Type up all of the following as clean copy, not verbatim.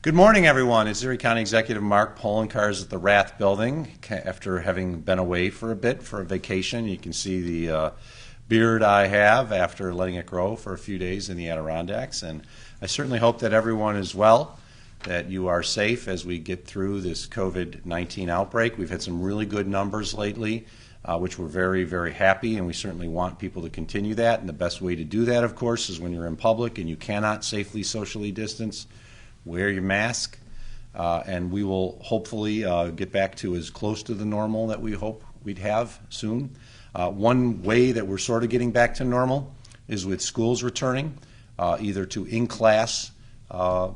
Good morning, everyone. It's Erie County Executive Mark Poloncarz at the Rath Building. After having been away for a bit for a vacation, you can see the beard I have after letting it grow for a few days in the Adirondacks. And I certainly hope that everyone is well, that you are safe as we get through this COVID-19 outbreak. We've had some really good numbers lately, which we're very, very happy, and we certainly want people to continue that. And the best way to do that, of course, is when you're in public and you cannot safely socially distance. Wear your mask, and we will hopefully get back to as close to the normal that we hope we'd have soon. One way that we're sort of getting back to normal is with schools returning, either to in-class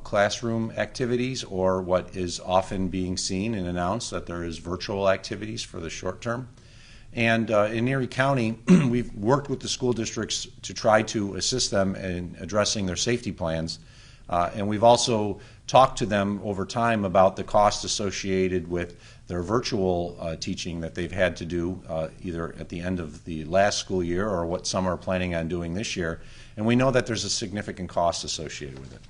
classroom activities or what is often being seen and announced that there is virtual activities for the short term. And in Erie County, we've worked with the school districts to try to assist them in addressing their safety plans. And we've also talked to them over time about the costs associated with their virtual teaching that they've had to do either at the end of the last school year or what some are planning on doing this year. And we know that there's a significant cost associated with it.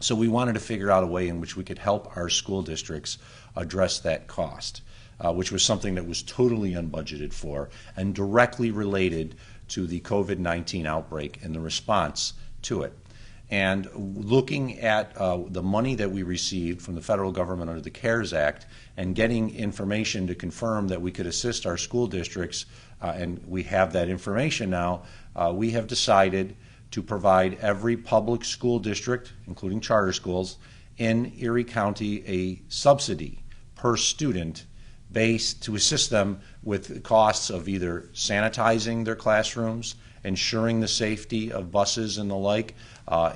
So we wanted to figure out a way in which we could help our school districts address that cost, which was something that was totally unbudgeted for and directly related to the COVID-19 outbreak and the response to it. And looking at the money that we received from the federal government under the CARES Act and getting information to confirm that we could assist our school districts, and we have that information now, we have decided to provide every public school district, including charter schools, in Erie County a subsidy per student based to assist them with the costs of either sanitizing their classrooms, ensuring the safety of buses and the like,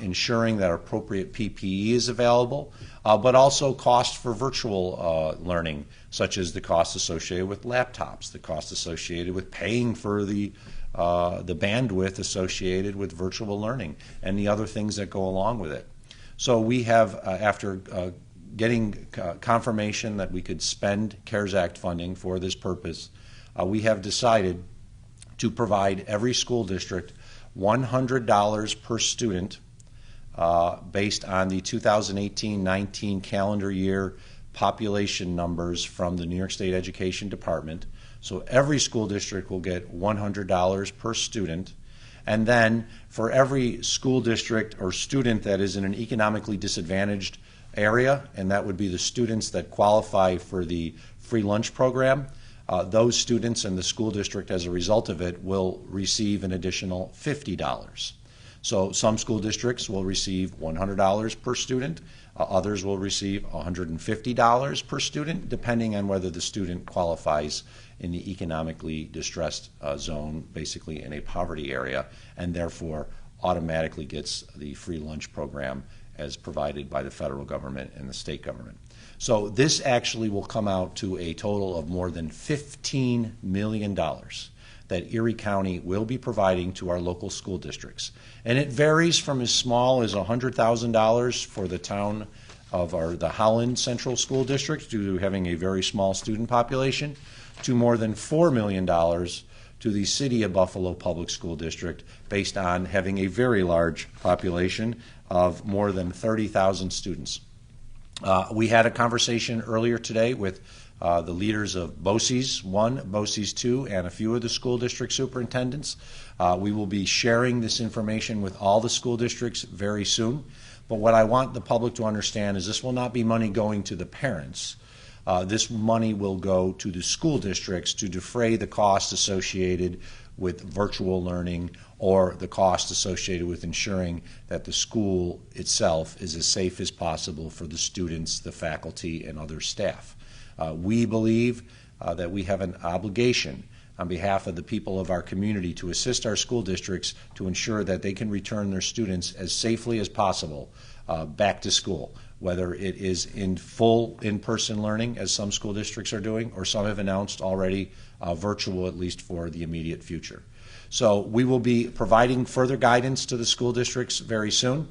ensuring that appropriate PPE is available, but also costs for virtual learning, such as the costs associated with laptops, the costs associated with paying for the bandwidth associated with virtual learning, and the other things that go along with it. So we have, after getting confirmation that we could spend CARES Act funding for this purpose, we have decided to provide every school district $100 per student based on the 2018-19 calendar year population numbers from the New York State Education Department. So every school district will get $100 per student. And then for every school district or student that is in an economically disadvantaged area, and that would be the students that qualify for the free lunch program, those students and the school district as a result of it will receive an additional $50. So some school districts will receive $100 per student, others will receive $150 per student, depending on whether the student qualifies in the economically distressed zone, basically in a poverty area, and therefore automatically gets the free lunch program as provided by the federal government and the state government. So this actually will come out to a total of more than $15 million that Erie County will be providing to our local school districts. And it varies from as small as $100,000 for the town of the Holland Central School District due to having a very small student population to more than $4 million to the City of Buffalo Public School District based on having a very large population of more than 30,000 students. We had a conversation earlier today with the leaders of BOCES 1, BOCES 2, and a few of the school district superintendents. We will be sharing this information with all the school districts very soon. But what I want the public to understand is this will not be money going to the parents. This money will go to the school districts to defray the costs associated with virtual learning or the cost associated with ensuring that the school itself is as safe as possible for the students, the faculty, and other staff. We believe that we have an obligation on behalf of the people of our community to assist our school districts to ensure that they can return their students as safely as possible back to school, whether it is in full in-person learning, as some school districts are doing, or some have announced already virtual, at least for the immediate future. So we will be providing further guidance to the school districts very soon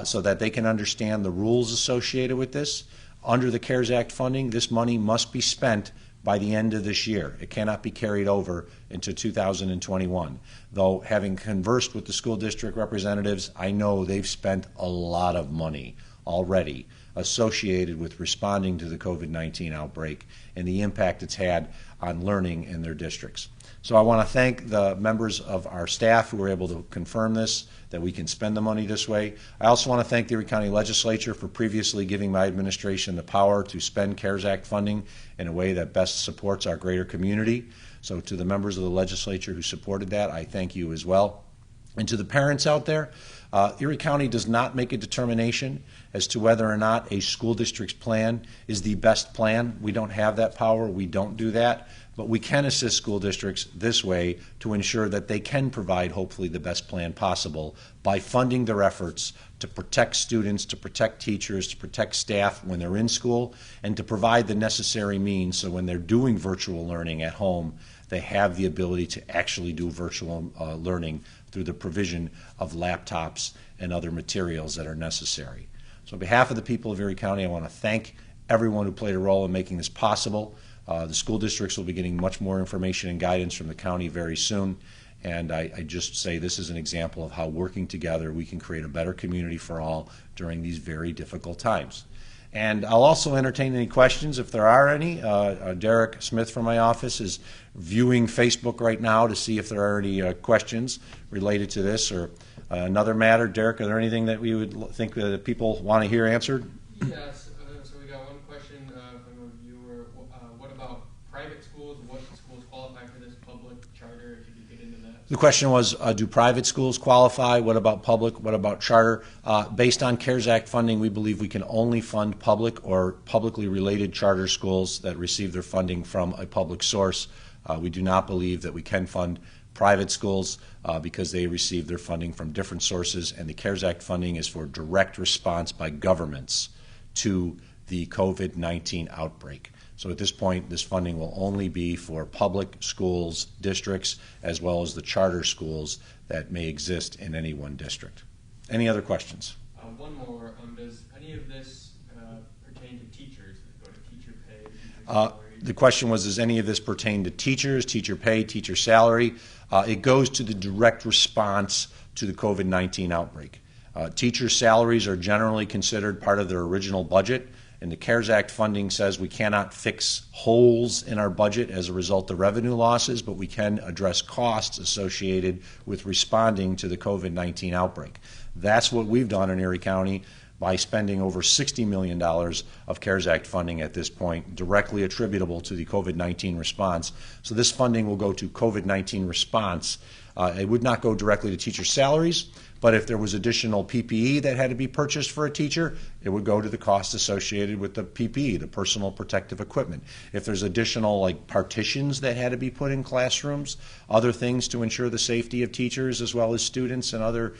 so that they can understand the rules associated with this. Under the CARES Act funding, this money must be spent by the end of this year. It cannot be carried over into 2021. Though, having conversed with the school district representatives, I know they've spent a lot of money already associated with responding to the COVID-19 outbreak and the impact it's had on learning in their districts. So I want to thank the members of our staff who were able to confirm this, that we can spend the money this way. I also want to thank the Erie County Legislature for previously giving my administration the power to spend CARES Act funding in a way that best supports our greater community. So to the members of the legislature who supported that, I thank you as well. And to the parents out there, Erie County does not make a determination as to whether or not a school district's plan is the best plan. We don't have that power. We don't do that. But we can assist school districts this way to ensure that they can provide, hopefully, the best plan possible by funding their efforts to protect students, to protect teachers, to protect staff when they're in school, and to provide the necessary means so when they're doing virtual learning at home, they have the ability to actually do virtual learning through the provision of laptops and other materials that are necessary. So on behalf of the people of Erie County, I want to thank everyone who played a role in making this possible. The school districts will be getting much more information and guidance from the county very soon. And I just say this is an example of how working together we can create a better community for all during these very difficult times. And I'll also entertain any questions if there are any. Derek Smith from my office is viewing Facebook right now to see if there are any questions related to this or another matter. Derek, are there anything that we would think that people want to hear answered? Yes. So we got one question from a viewer. What about private schools? What schools qualify for this public charter? If you could get into that. The question was, do private schools qualify? What about public? What about charter? Based on CARES Act funding, we believe we can only fund public or publicly related charter schools that receive their funding from a public source. We do not believe that we can fund private schools because they receive their funding from different sources, and the CARES Act funding is for direct response by governments to the COVID-19 outbreak. So at this point, this funding will only be for public schools, districts, as well as the charter schools that may exist in any one district. Any other questions? One more. Does any of this pertain to teachers? Does it go to teacher pay, teacher salary? The question was, does any of this pertain to teachers, teacher pay, teacher salary? It goes to the direct response to the COVID-19 outbreak. Teacher salaries are generally considered part of their original budget, and the CARES Act funding says we cannot fix holes in our budget as a result of revenue losses, but we can address costs associated with responding to the COVID-19 outbreak. That's what we've done in Erie County by spending over $60 million of CARES Act funding at this point, directly attributable to the COVID-19 response. So this funding will go to COVID-19 response. It would not go directly to teacher salaries, but if there was additional PPE that had to be purchased for a teacher, it would go to the cost associated with the PPE, the personal protective equipment. If there's additional like partitions that had to be put in classrooms, other things to ensure the safety of teachers as well as students and other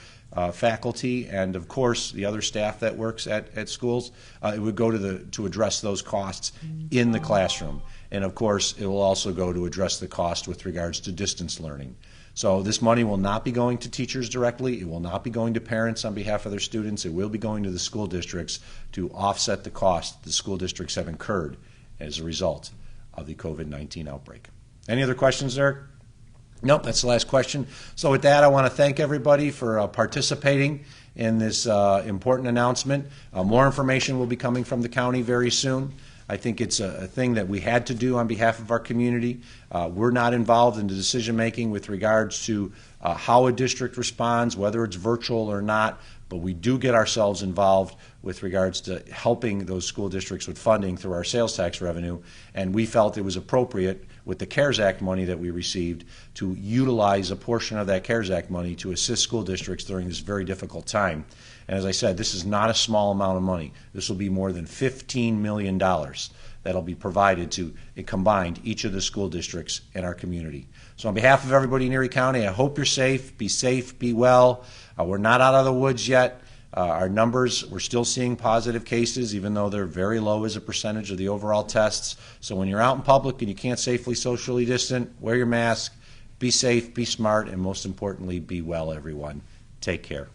faculty, and of course the other staff that works at schools, it would go to address those costs in the classroom. And of course it will also go to address the cost with regards to distance learning. So this money will not be going to teachers directly. It will not be going to parents on behalf of their students. It will be going to the school districts to offset the cost the school districts have incurred as a result of the COVID-19 outbreak. Any other questions, Eric? Nope, that's the last question. So with that, I want to thank everybody for participating in this important announcement. More information will be coming from the county very soon. I think it's a thing that we had to do on behalf of our community. We're not involved in the decision making with regards to how a district responds, whether it's virtual or not, but we do get ourselves involved with regards to helping those school districts with funding through our sales tax revenue, and we felt it was appropriate with the CARES Act money that we received to utilize a portion of that CARES Act money to assist school districts during this very difficult time. And as I said, this is not a small amount of money. This will be more than $15 million that'll be provided to combined each of the school districts in our community. So on behalf of everybody in Erie County, I hope you're safe, be well. We're not out of the woods yet. Our numbers, we're still seeing positive cases, even though they're very low as a percentage of the overall tests. So when you're out in public and you can't safely socially distant, wear your mask, be safe, be smart, and most importantly, be well, everyone. Take care.